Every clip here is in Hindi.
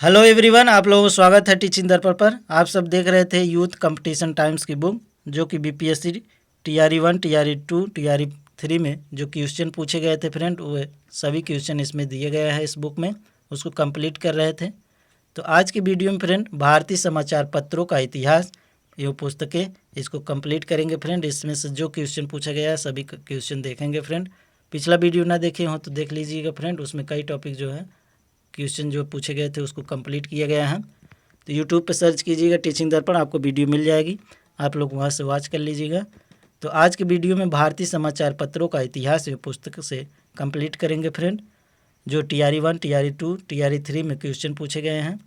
हेलो एवरीवन, आप लोगों को स्वागत है टीचिंग दर्पण पर। आप सब देख रहे थे यूथ कंपटीशन टाइम्स की बुक, जो कि बीपीएससी टीआरई 1, टीआरई 2, टीआरई 3 में जो क्वेश्चन पूछे गए थे फ्रेंड, वो सभी क्वेश्चन इसमें दिए गए हैं इस बुक में। उसको कंप्लीट कर रहे थे। तो आज की वीडियो में फ्रेंड भारतीय समाचार पत्रों का इतिहास, ये पुस्तकें, इसको कंप्लीट करेंगे फ्रेंड। इसमें से जो क्वेश्चन पूछा गया है सभी क्वेश्चन देखेंगे फ्रेंड। पिछला वीडियो ना देखे हो तो देख लीजिएगा फ्रेंड, उसमें कई टॉपिक जो है क्वेश्चन जो पूछे गए थे उसको कंप्लीट किया गया है। तो यूट्यूब पर सर्च कीजिएगा टीचिंग दर्पण, आपको वीडियो मिल जाएगी, आप लोग वहाँ से वॉच कर लीजिएगा। तो आज के वीडियो में भारतीय समाचार पत्रों का इतिहास ये पुस्तक से कंप्लीट करेंगे फ्रेंड, जो टीआरई 1, टीआरई 2, टीआरई 3 में क्वेश्चन पूछे गए हैं।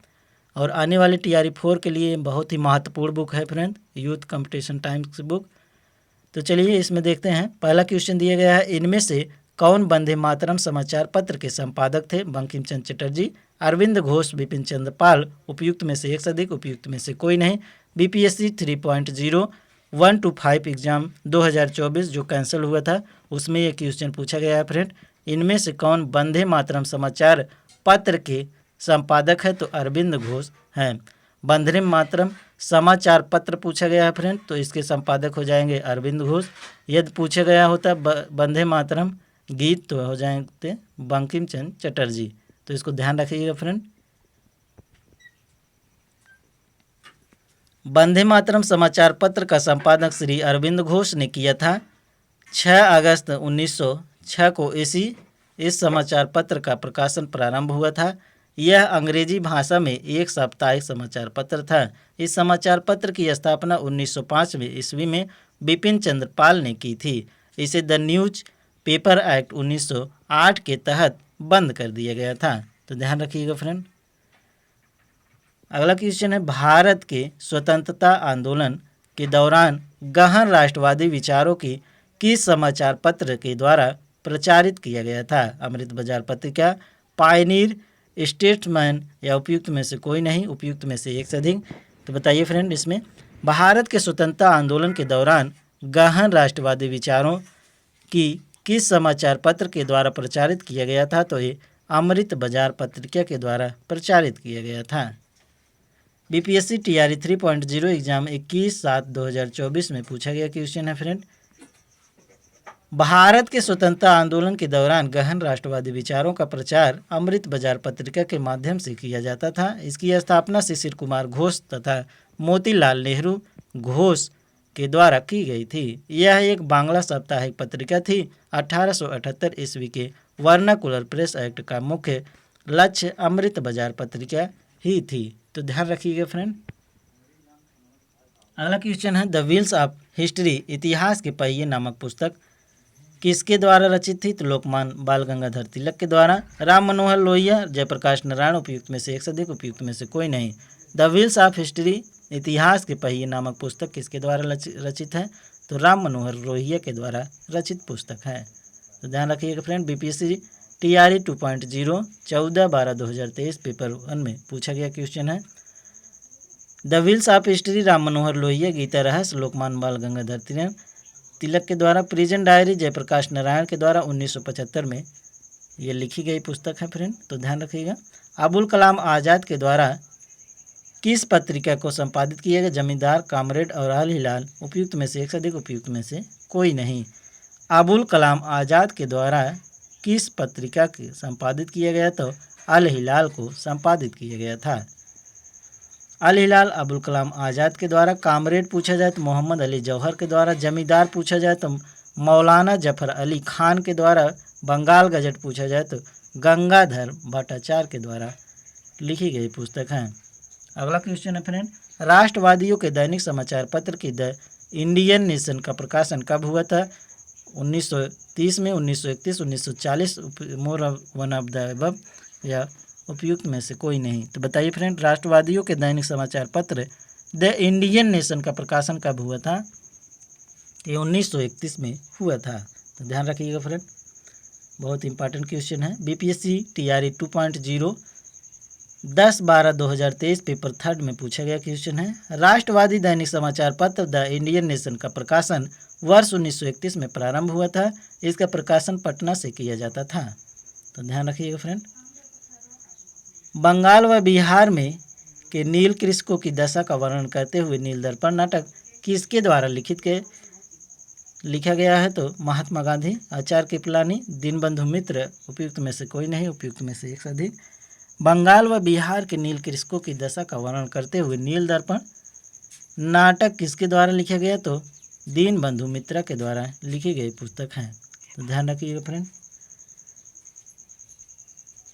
और आने वाले टीआरई 4 के लिए बहुत ही महत्वपूर्ण बुक है friend, youth competition times book. तो चलिए इसमें देखते हैं। पहला क्वेश्चन दिया गया है, इनमें से कौन वंदे मातरम समाचार पत्र के संपादक थे? बंकिम चंद्र चटर्जी, अरविंद घोष, बिपिन चंद्र पाल। उपयुक्त में से एक से अधिक, उपयुक्त में से कोई नहीं। बीपीएससी 3.0 1 to 5 एग्जाम 2024 जो कैंसिल हुआ था, उसमें ये क्वेश्चन पूछा गया है फ्रेंड। इनमें से कौन वंदे मातरम समाचार पत्र के संपादक है? तो अरविंद घोष हैं। वंदे मातरम समाचार पत्र पूछा गया है फ्रेंड, तो इसके संपादक हो जाएंगे अरविंद घोष। यदि पूछा गया होता वंदे मातरम गीत, तो हो जाएंगे बंकिम चंद्र चटर्जी। तो इसको ध्यान रखिएगा फ्रेंड। वंदे मातरम समाचार पत्र का संपादक श्री अरविंद घोष ने किया था। 6 अगस्त 1906 को इस समाचार पत्र का प्रकाशन प्रारंभ हुआ था। यह अंग्रेजी भाषा में एक साप्ताहिक समाचार पत्र था। इस समाचार पत्र की स्थापना 1905 ईस्वी में बिपिन चंद्र पाल ने की थी। इसे द न्यूज पेपर एक्ट 1908 के तहत बंद कर दिया गया था। तो ध्यान रखिएगा फ्रेंड। अगला क्वेश्चन है, भारत के स्वतंत्रता आंदोलन के दौरान गहन राष्ट्रवादी विचारों की किस समाचार पत्र के द्वारा प्रचारित किया गया था? अमृत बाजार पत्रिका, पायनीर, स्टेट्समैन, या उपयुक्त में से कोई नहीं, उपयुक्त में से एक से अधिक। तो बताइए फ्रेंड, इसमें भारत के स्वतंत्रता आंदोलन के दौरान गहन राष्ट्रवादी विचारों की किस समाचार पत्र के द्वारा प्रचारित किया गया था? तो ये अमृत बाजार पत्रिका के द्वारा प्रचारित किया गया था। बीपीएससी टीआरई 3.0 एग्जाम 21/7/2024 में पूछा गया क्वेश्चन है फ्रेंड। भारत के स्वतंत्रता आंदोलन के दौरान गहन राष्ट्रवादी विचारों का प्रचार अमृत बाजार पत्रिका के माध्यम से किया जाता था। इसकी स्थापना शिशिर कुमार घोष तथा मोतीलाल नेहरू घोष के द्वारा की गई थी। यह एक बांग्ला साप्ताहिक पत्रिका थी। 1878 ईस्वी के वर्नाकुलर प्रेस एक्ट का मुख्य लक्ष्य अमृत बाजार पत्रिका ही थी। तो ध्यान रखिएगा फ्रेंड। अगला क्वेश्चन है, द व्हील्स ऑफ हिस्ट्री, इतिहास के पहिए नामक पुस्तक किसके द्वारा रचित थी? तो लोकमान्य बाल गंगाधर तिलक के द्वारा। राम मनोहर लोहिया, जयप्रकाश नारायण। उपयुक्त में से एक से अधिक, उपयुक्त में से कोई नहीं। द व्हील्स ऑफ हिस्ट्री, इतिहास के पहिए नामक पुस्तक किसके द्वारा रचित है? तो राम मनोहर लोहिया के द्वारा रचित पुस्तक है। तो ध्यान रखिएगा फ्रेंड। बीपीएससी टीआरई 2.0 14/12/2023 पेपर 1 में पूछा गया क्वेश्चन है। The wheels of history, Ram Manohar Lohia, Gita Rahasya, Lokmanya बाल गंगाधर तिलक के द्वारा। प्रिजन डायरी, जयप्रकाश नारायण के द्वारा 1975 में ये लिखी गई पुस्तक है फ्रेंड। तो ध्यान रखिएगा। अबुल कलाम आज़ाद के द्वारा किस पत्रिका को संपादित किया गया? जमींदार, कामरेड और अल हिलाल। उपयुक्त में से एक से अधिक, उपयुक्त में से कोई नहीं। अबुल कलाम आज़ाद के द्वारा किस पत्रिका के संपादित किया गया? तो अल हिलाल को संपादित किया गया था। अल हिलाल अबुल कलाम आज़ाद के द्वारा। कामरेड पूछा जाए तो मोहम्मद अली जौहर के द्वारा। जमींदार पूछा जाए तो मौलाना जफर अली खान के द्वारा। बंगाल गजट पूछा जाए तो गंगाधर भट्टाचार्य के द्वारा लिखी गई पुस्तक है। अगला क्वेश्चन है फ्रेंड, राष्ट्रवादियों के दैनिक समाचार पत्र की द इंडियन नेशन का प्रकाशन कब हुआ था? 1930 में, 1931, 1940। More one of the above, या उपयुक्त में से कोई नहीं। तो बताइए फ्रेंड, राष्ट्रवादियों के दैनिक समाचार पत्र द इंडियन नेशन का प्रकाशन कब हुआ था? ये 1931 में हुआ था। तो ध्यान रखिएगा फ्रेंड, बहुत इंपॉर्टेंट क्वेश्चन है। बीपीएससी टीआरई 2.0 10/12/2023 पेपर 3 में पूछा गया क्वेश्चन है। राष्ट्रवादी दैनिक समाचार पत्र द इंडियन नेशन का प्रकाशन वर्ष 1931 में प्रारंभ हुआ था। इसका प्रकाशन पटना से किया जाता था। तो ध्यान रखिएगा फ्रेंड। बंगाल व बिहार में के नील कृषकों की दशा का वर्णन करते हुए नील दर्पण नाटक किसके द्वारा लिखा गया है? तो महात्मा गांधी, आचार्य कृपलानी, दीनबंधु मित्र। उपयुक्त में से कोई नहीं, उपयुक्त में से एक से अधिक। बंगाल व बिहार के नील कृषकों की दशा का वर्णन करते हुए नील दर्पण नाटक किसके द्वारा लिखा गया? तो दीनबंधु मित्रा के द्वारा लिखी गई पुस्तक है। तो ध्यान रखिएगा फ्रेंड।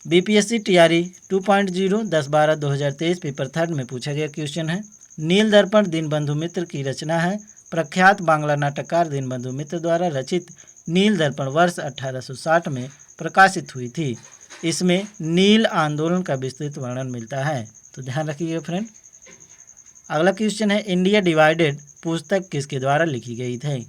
बीपीएससी टीआरई 2.0 10/12/2023 पेपर 3 में पूछा गया क्वेश्चन है। नील दर्पण दीनबंधु मित्र की रचना है। प्रख्यात बांग्ला नाटककार दीनबंधु मित्र द्वारा रचित नील दर्पण वर्ष 1860 में प्रकाशित हुई थी। इसमें नील आंदोलन का विस्तृत वर्णन मिलता है। तो ध्यान रखिएगा फ्रेंड। अगला क्वेश्चन है, इंडिया डिवाइडेड पुस्तक किसके द्वारा लिखी गई थी?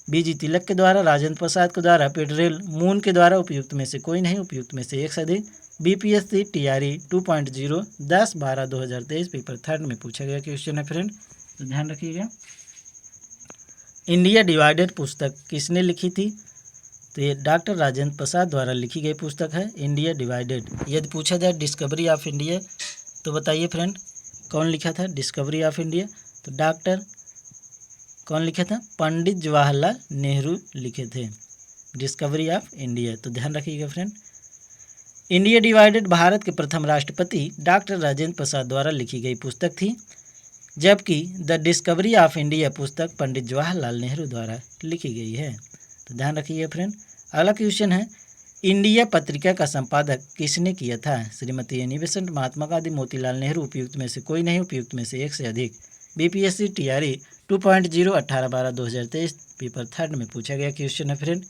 बीजी तिलक के द्वारा, राजेंद्र प्रसाद के द्वारा, पेड्रेल मून के द्वारा। उपयुक्त में से कोई नहीं, उपयुक्त में से एक से अधिक। बीपीएससी टीआरई 2.0 10/12/2023 पेपर 3 में पूछा गया क्वेश्चन है फ्रेंड। तो ध्यान रखिएगा। इंडिया डिवाइडेड पुस्तक किसने लिखी थी? तो ये डॉक्टर राजेंद्र प्रसाद द्वारा लिखी गई पुस्तक है इंडिया डिवाइडेड। यदि पूछा जाए डिस्कवरी ऑफ इंडिया तो बताइए फ्रेंड कौन लिखा था डिस्कवरी ऑफ इंडिया? तो डॉक्टर कौन लिखा था? पंडित जवाहरलाल नेहरू लिखे थे डिस्कवरी ऑफ इंडिया। तो ध्यान रखिएगा फ्रेंड। इंडिया डिवाइडेड भारत के प्रथम राष्ट्रपति डॉक्टर राजेंद्र प्रसाद द्वारा लिखी गई पुस्तक थी, जबकि द डिस्कवरी ऑफ इंडिया पुस्तक पंडित जवाहरलाल नेहरू द्वारा लिखी गई है। तो ध्यान रखिए फ्रेंड। अगला क्वेश्चन है, इंडिया पत्रिका का संपादक किसने किया था? Shrimati Annie Besant, Mahatma Gandhi, Motilal Nehru. उपयुक्त में से कोई नहीं, उपयुक्त में से एक से अधिक। बीपीएससी टीआरई 2.0 18/12/2023 पेपर 3 में पूछा गया क्वेश्चन है फ्रेंड।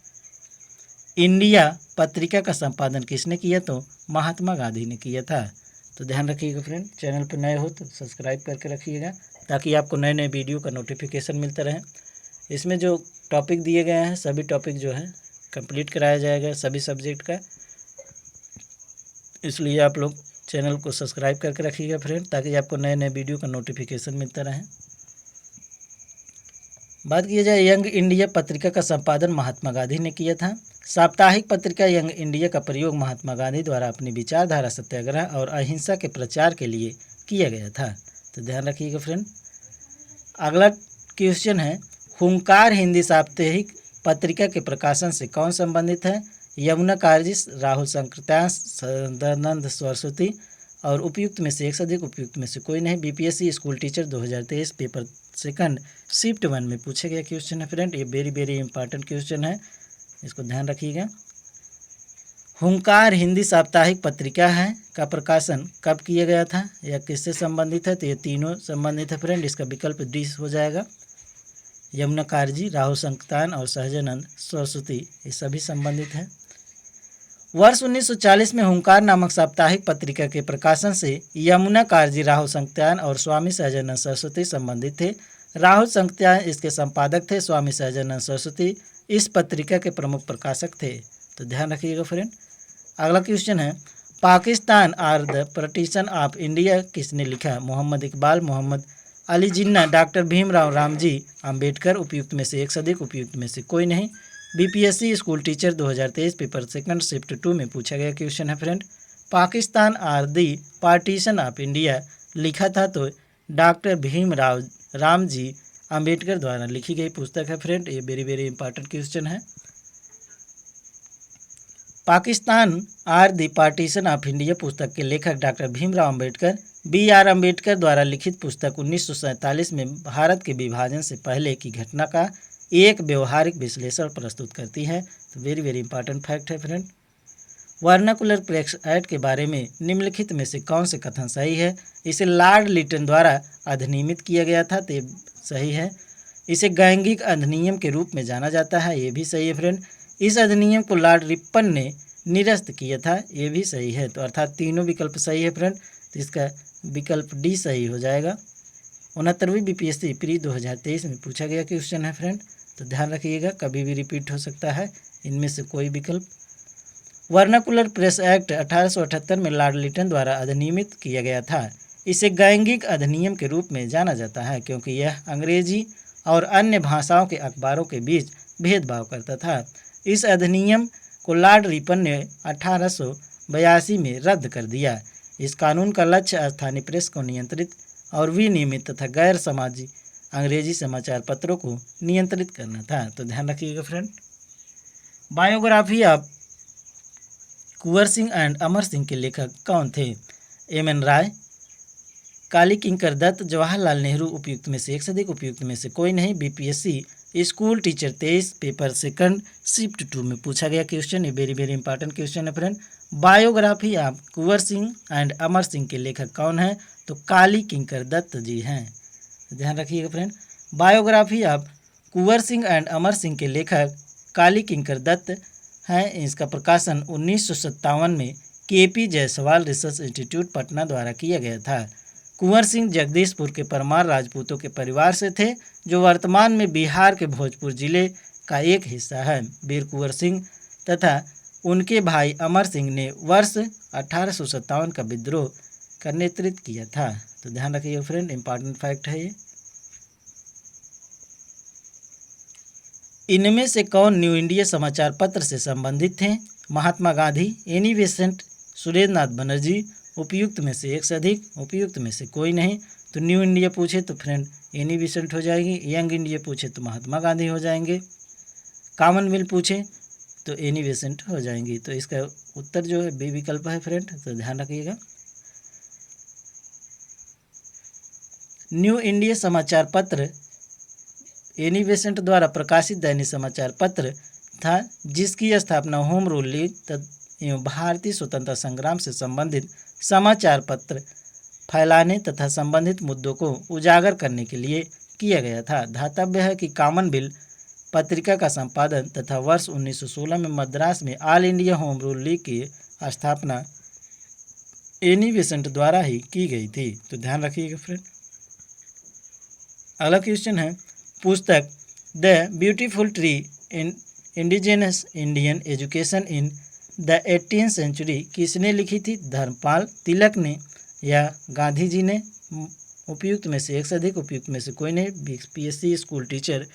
इंडिया पत्रिका का संपादन किसने किया? तो महात्मा गांधी ने किया था। तो ध्यान रखिएगा फ्रेंड। चैनल पर नए हो तो सब्सक्राइब करके रखिएगा ताकि आपको नए नए वीडियो का नोटिफिकेशन मिलता रहे। इसमें जो टॉपिक दिए गए हैं सभी टॉपिक जो है कंप्लीट कराया जाएगा सभी सब्जेक्ट का, इसलिए आप लोग चैनल को सब्सक्राइब करके रखिएगा फ्रेंड ताकि आपको नए नए वीडियो का नोटिफिकेशन मिलता रहे। बात की जाए यंग इंडिया पत्रिका का संपादन महात्मा गांधी ने किया था। साप्ताहिक पत्रिका यंग इंडिया का प्रयोग महात्मा गांधी द्वारा अपनी विचारधारा सत्याग्रह और अहिंसा के प्रचार के लिए किया गया था। तो ध्यान रखिएगा फ्रेंड। अगला क्वेश्चन है, हुंकार हिंदी साप्ताहिक पत्रिका के प्रकाशन से कौन संबंधित है? यमुना काजी, राहुल संकृत्यांश, सदानंद सरस्वती। और उपयुक्त में से एक से अधिक, उपयुक्त में से कोई नहीं। BPSC school teacher 2023 paper 2 shift 1 में पूछा गया क्वेश्चन है फ्रेंड। ये वेरी इंपॉर्टेंट क्वेश्चन है, इसको ध्यान रखिएगा। हुंकार हिंदी साप्ताहिक पत्रिका है का प्रकाशन कब किया गया था या किससे संबंधित है? तो ये तीनों संबंधित है फ्रेंड। इसका विकल्प डी हो जाएगा। यमुना काजी, राहुल संकृत्यांश और सहजानंद सरस्वती ये सभी संबंधित हैं। वर्ष 1940 में हुंकार नामक साप्ताहिक पत्रिका के प्रकाशन से यमुना काजी, राहुल संकृत्यांश और स्वामी सहजानंद सरस्वती संबंधित थे। राहुल संकृत्यांश इसके संपादक थे, स्वामी सहजानंद सरस्वती इस पत्रिका के प्रमुख प्रकाशक थे। तो ध्यान रखिएगा फ्रेंड। अगला क्वेश्चन है, Pakistan or the partition of India किसने लिखा? मोहम्मद इकबाल, मोहम्मद अली जिन्ना, डॉक्टर भीमराव रामजी अंबेडकर। उपयुक्त में से एक से अधिक, उपयुक्त में से कोई नहीं। BPSC school teacher 2023 paper 2 shift 2 में पूछा गया क्वेश्चन है friend. Pakistan or the partition of India लिखा था तो डॉक्टर भीमराव रामजी अंबेडकर द्वारा लिखी गई पुस्तक है फ्रेंड। ये वेरी इंपॉर्टेंट क्वेश्चन है। Pakistan or the partition of India पुस्तक के लेखक डॉक्टर भीमराव अंबेडकर बी.आर. अंबेडकर द्वारा लिखित पुस्तक 1947 में भारत के विभाजन से पहले की घटना का एक व्यवहारिक विश्लेषण प्रस्तुत करती है। तो वेरी इंपॉर्टेंट फैक्ट है फ्रेंड। वर्नाकुलर प्रेस एक्ट के बारे में निम्नलिखित में से कौन से कथन सही है? इसे लॉर्ड लिटन द्वारा अधिनियमित किया गया था, तो सही है। इसे गैंगिक अधिनियम के रूप में जाना जाता है, ये भी सही है फ्रेंड। इस अधिनियम को लॉर्ड रिपन ने निरस्त किया था, ये भी सही है। तो अर्थात तीनों विकल्प सही है फ्रेंड। तो इसका विकल्प डी सही हो जाएगा। 69वीं बीपीएससी प्री 2023 में पूछा गया क्वेश्चन है फ्रेंड। तो ध्यान रखिएगा, कभी भी रिपीट हो सकता है इनमें से कोई विकल्प। वर्नाकुलर प्रेस एक्ट 1878 में लॉर्ड लिटन द्वारा अधिनियमित किया गया था। इसे गैंगिक अधिनियम के रूप में जाना जाता है क्योंकि यह अंग्रेजी और अन्य भाषाओं के अखबारों के बीच भेदभाव करता था। इस अधिनियम को लॉर्ड रिपन ने 1882 में रद्द कर दिया। इस कानून का लक्ष्य स्थानीय प्रेस को नियंत्रित और विनियमित तथा गैर सामाजिक अंग्रेजी समाचार पत्रों को नियंत्रित करना था। तो ध्यान रखिएगा friend. Biography of Kunwar Singh and Amar Singh के लेखक कौन थे? एम.एन. राय, काली किंकर दत्त, जवाहरलाल नेहरू। उपयुक्त में से एक से अधिक, उपयुक्त में से कोई नहीं। BPSC school teacher 23 paper second shift 2 में पूछा गया क्वेश्चन। ये वेरी वेरी इंपॉर्टेंट क्वेश्चन है friend. Biography of Kunwar Singh and Amar Singh के लेखक कौन है? तो काली किंकर दत्त जी हैं। ध्यान रखिएगा friend. Biography of Kunwar Singh and Amar Singh के लेखक काली किंकर दत्त हैं। इसका प्रकाशन 1957 में KP Jaiswal research institute Patna द्वारा किया गया था। कुंवर सिंह जगदीशपुर के परमार राजपूतों के परिवार से थे, जो वर्तमान में बिहार के भोजपुर जिले का एक हिस्सा है। वीर कुंवर सिंह तथा उनके भाई अमर सिंह ने वर्ष 1857 का विद्रोह का नेतृत्व किया था। तो ध्यान रखिएगा फ्रेंड, इंपॉर्टेंट फैक्ट है ये। इनमें से कौन न्यू इंडिया समाचार पत्र से संबंधित थे? Mahatma Gandhi, Annie Besant, Surendranath Banerjee. उपयुक्त में से एक से अधिक, उपयुक्त में से कोई नहीं। तो न्यू इंडिया पूछे तो फ्रेंड एनी बेसेंट हो जाएगी, यंग इंडिया पूछे तो महात्मा गांधी हो जाएंगे, कॉमनवेल्थ पूछे तो एनी बेसेंट हो जाएंगी। तो इसका उत्तर जो है बी विकल्प है फ्रेंड। तो ध्यान रखिएगा। न्यू इंडिया समाचार पत्र एनी बेसेंट द्वारा प्रकाशित दैनिक समाचार पत्र था, जिसकी स्थापना होम रूल लीग एवं भारतीय स्वतंत्रता संग्राम से संबंधित समाचार पत्र फैलाने तथा संबंधित मुद्दों को उजागर करने के लिए किया गया था। ध्यातव्य है कि कॉमनवेल्थ पत्रिका का संपादन तथा वर्ष 1916 में मद्रास में all India home rule league की स्थापना एनी बेसेंट द्वारा ही की गई थी। तो ध्यान रखिएगा फ्रेंड। अगला क्वेश्चन है, पुस्तक the beautiful tree indigenous Indian education in the 18th century किसने लिखी थी? धर्मपाल तिलक ने या गांधी जी ने? उपयुक्त में से एक से अधिक, उपयुक्त में से कोई नहीं। BPSC school teacher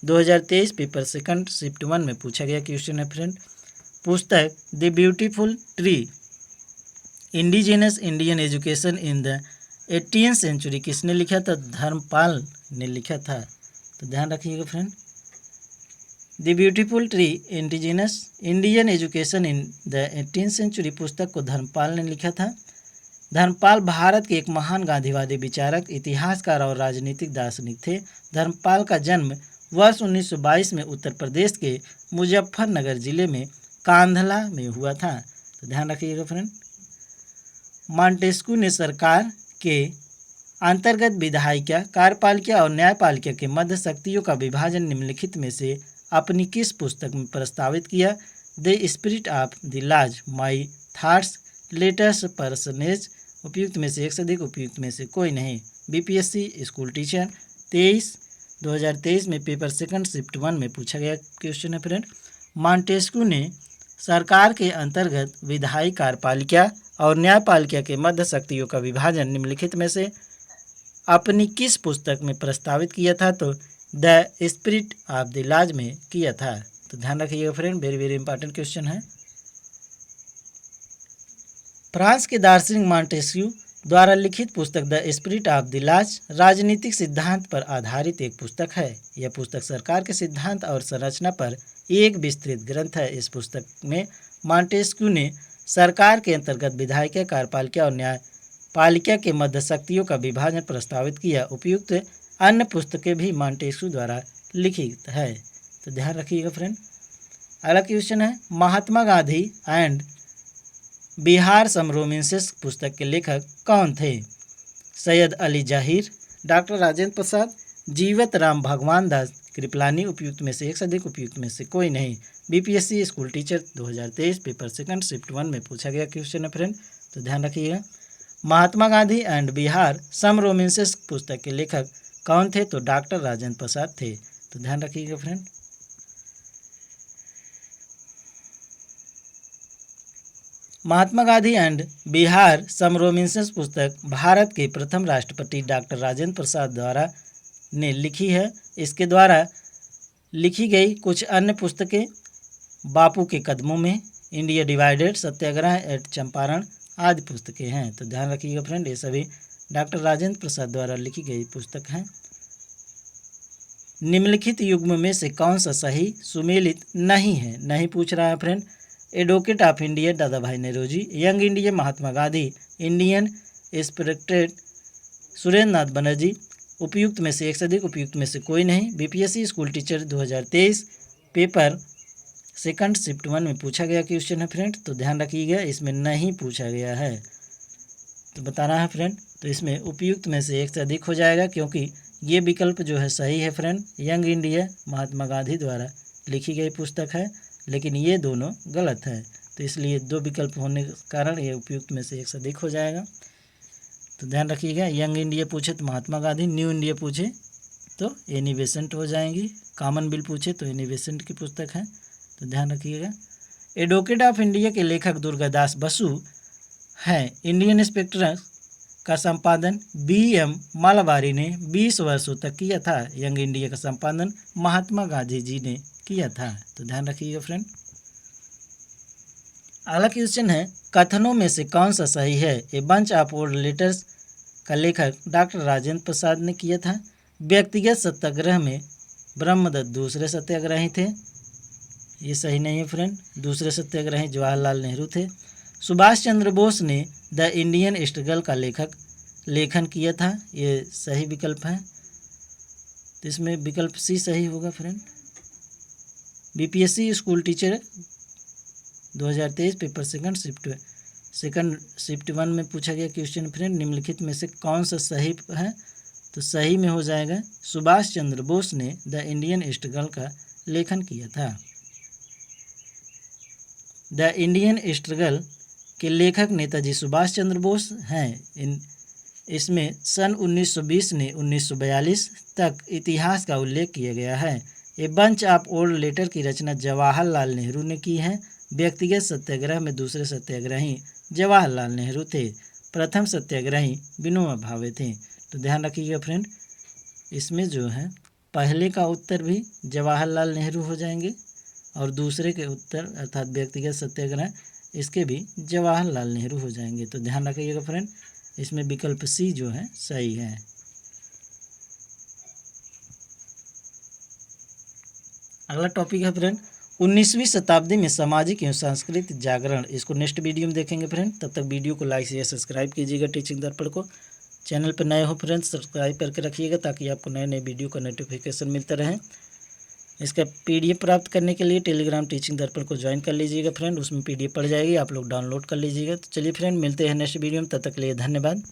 2023 paper second shift 1 में पूछा गया क्वेश्चन है फ्रेंड। पुस्तक the beautiful tree indigenous Indian education in the 18th century किसने लिखा था? धर्मपाल ने लिखा था। तो ध्यान रखिएगा friend. The beautiful tree indigenous Indian education in the 18th century पुस्तक को धर्मपाल ने लिखा था। धर्मपाल भारत के एक महान गांधीवादी विचारक, इतिहासकार और राजनीतिक दार्शनिक थे। धर्मपाल का जन्म वर्ष 1922 में उत्तर प्रदेश के मुजफ्फरनगर जिले में कांधला में हुआ था। तो ध्यान रखिएगा फ्रेंड। मॉन्टेस्क्यू ने सरकार के अंतर्गत विधायिका, कार्यपालिका और न्यायपालिका के मध्य शक्तियों का विभाजन निम्नलिखित में से अपनी किस पुस्तक में प्रस्तावित किया? The spirit of the laws, my thoughts, लेटेस्ट पर्सनेज। उपयुक्त में से एक से अधिक, उपयुक्त में से कोई नहीं। बीपीएससी स्कूल टीचर 2023 में पेपर सेकंड शिफ्ट 1 में पूछा गया क्वेश्चन है फ्रेंड। मॉन्टेस्क्यू ने सरकार के अंतर्गत विधायी, कार्यपालिका और न्यायपालिका के मध्य शक्तियों का विभाजन निम्नलिखित में से अपनी किस पुस्तक में प्रस्तावित किया था? तो the spirit of the laws में किया था। तो ध्यान रखिएगा friend, very very important question है। फ्रांस के दार्शनिक मॉन्टेस्क्यू द्वारा लिखित पुस्तक the spirit of the laws राजनीतिक सिद्धांत पर आधारित एक पुस्तक है। यह पुस्तक सरकार के सिद्धांत और संरचना पर एक विस्तृत ग्रंथ है। इस पुस्तक में मॉन्टेस्क्यू ने सरकार के अंतर्गत विधायिका, कार्यपालिका और न्यायपालिका के मध्य शक्तियों का विभाजन प्रस्तावित किया। उपयुक्त अन्य पुस्तकें भी मॉन्टेस्क्यू द्वारा लिखित है। तो ध्यान रखिएगा फ्रेंड। अगला क्वेश्चन है, Mahatma Gandhi and Bihar some romances पुस्तक के लेखक कौन थे? सैयद अली जाहिर, डॉक्टर राजेंद्र प्रसाद, जीवत राम भगवान दास कृपलानी। उपयुक्त में से एक से अधिक, उपयुक्त में से कोई नहीं। BPSC school teacher 2023 paper second shift 1 में पूछा गया क्वेश्चन है फ्रेंड। तो ध्यान रखिएगा। Mahatma Gandhi and Bihar some romances पुस्तक के लेखक कौन थे? तो डॉक्टर राजेंद्र प्रसाद थे। तो ध्यान रखिएगा friend. Mahatma Gandhi and Bihar some romances पुस्तक भारत के प्रथम राष्ट्रपति डॉक्टर राजेंद्र प्रसाद द्वारा ने लिखी है। इसके द्वारा लिखी गई कुछ अन्य पुस्तकें बापू के कदमों में, इंडिया डिवाइडेड, सत्याग्रह एट चंपारण आदि पुस्तकें हैं। तो ध्यान रखिएगा फ्रेंड, ये सभी डॉक्टर राजेंद्र प्रसाद द्वारा लिखी गई पुस्तक हैं। निम्नलिखित युग्म में से कौन सा सही सुमेलित नहीं है? नहीं पूछ रहा है फ्रेंड। एडवोकेट ऑफ इंडिया दादा भाई Nehru, young India Mahatma Gandhi, Indian spirited Surendra नाथ बनर्जी। उपयुक्त में से एक से अधिक, उपयुक्त में से कोई नहीं। BPSC school teacher 2023 paper second shift 1 में पूछा गया क्वेश्चन है फ्रेंड। तो ध्यान रखिएगा, इसमें नहीं पूछा गया है, तो बताना है फ्रेंड। तो इसमें उपयुक्त में से एक से अधिक हो जाएगा, क्योंकि ये विकल्प जो है सही है friend. Young India Mahatma Gandhi द्वारा लिखी गई पुस्तक है, लेकिन ये दोनों गलत है, तो इसलिए दो विकल्प होने के कारण ये उपयुक्त में से एक से अधिक हो जाएगा। तो ध्यान रखिएगा, यंग इंडिया पूछे तो महात्मा गांधी, न्यू इंडिया पूछे तो एनी बेसेंट हो जाएंगी, कॉमनवेल्थ पूछे तो एनी बेसेंट की पुस्तक है। तो ध्यान रखिएगा। एडवोकेट ऑफ इंडिया के लेखक दुर्गादास बसु हैं। इंडियन स्पेक्ट्रम का संपादन BM मालाबारी ने 20 वर्षों तक किया था। यंग इंडिया का संपादन महात्मा गांधी जी ने किया था। तो ध्यान रखिएगा फ्रेंड। अगला क्वेश्चन है, कथनों में से कौन सा सही है? A bunch of old letters का लेखक डॉक्टर राजेंद्र प्रसाद ने किया था। व्यक्तिगत सत्याग्रह में ब्रह्मदत्त दूसरे सत्याग्रही थे। ये सही नहीं है फ्रेंड, दूसरे सत्याग्रही जवाहरलाल नेहरू थे। सुभाष चंद्र बोस ने द इंडियन स्ट्रगल का लेखन किया था। ये सही विकल्प है, तो इसमें विकल्प सी सही होगा friend. BPSC school teacher 2023 paper second shift 1 में पूछा गया क्वेश्चन फ्रेंड, निम्नलिखित में से कौन सा सही है? तो सही में हो जाएगा सुभाष चंद्र बोस ने द इंडियन स्ट्रगल का लेखन किया था। द इंडियन स्ट्रगल के लेखक नेताजी सुभाष चंद्र बोस हैं। इसमें सन 1920 ने 1942 तक इतिहास का उल्लेख किया गया है। A bunch of old letter की रचना जवाहरलाल नेहरू ने की है। व्यक्तिगत सत्याग्रह में दूसरे सत्याग्रही जवाहरलाल नेहरू थे। प्रथम सत्याग्रही विनोबा भावे थे। तो ध्यान रखिएगा फ्रेंड, इसमें जो है पहले का उत्तर भी जवाहरलाल नेहरू हो जाएंगे और दूसरे के उत्तर अर्थात व्यक्तिगत सत्याग्रह इसके भी जवाहरलाल नेहरू हो जाएंगे। तो ध्यान रखिएगा फ्रेंड, इसमें विकल्प सी जो है सही है। अगला टॉपिक है फ्रेंड, 19वीं शताब्दी में सामाजिक एवं सांस्कृतिक जागरण। इसको नेक्स्ट वीडियो में देखेंगे फ्रेंड। तब तक वीडियो को लाइक शेयर सब्सक्राइब कीजिएगा टीचिंग दर्पण को। चैनल पर नए हो फ्रेंड सब्सक्राइब करके रखिएगा, ताकि आपको नए नए वीडियो का नोटिफिकेशन मिलता रहे। इसका PDF प्राप्त करने के लिए टेलीग्राम टीचिंग दर्पण को ज्वाइन कर लीजिएगा फ्रेंड, उसमें PDF पड़ जाएगी, आप लोग डाउनलोड कर लीजिएगा। तो चलिए फ्रेंड, मिलते हैं नेक्स्ट वीडियो में, तब तक के लिए धन्यवाद।